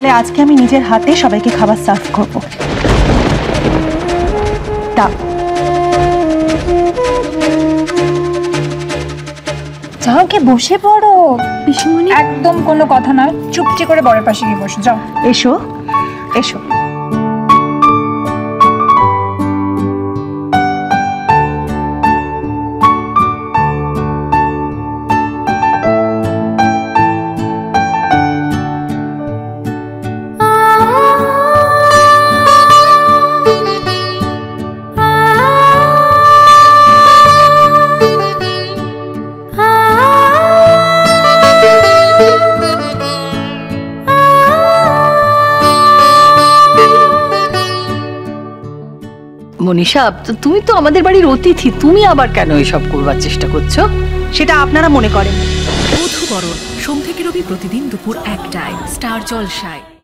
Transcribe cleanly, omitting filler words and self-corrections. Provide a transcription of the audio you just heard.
আজকে আমি নিজের হাতে সবাইকে খাবার সার্ভ করব। যাও কে বসে পড়ো পিসিমণি। একদম কোনো কথা নয়, চুপটি করে বরের পাশে গিয়ে বসো। যাও, এসো এসো। মনীষা, তুমি তো আমাদের বাড়ির অতিথি, তুমি আবার কেন এসব করবার চেষ্টা করছো? সেটা আপনারা মনে করেন। বধূবরণ সোম থেকে রবি প্রতিদিন দুপুর 1টায় স্টার জলসায়।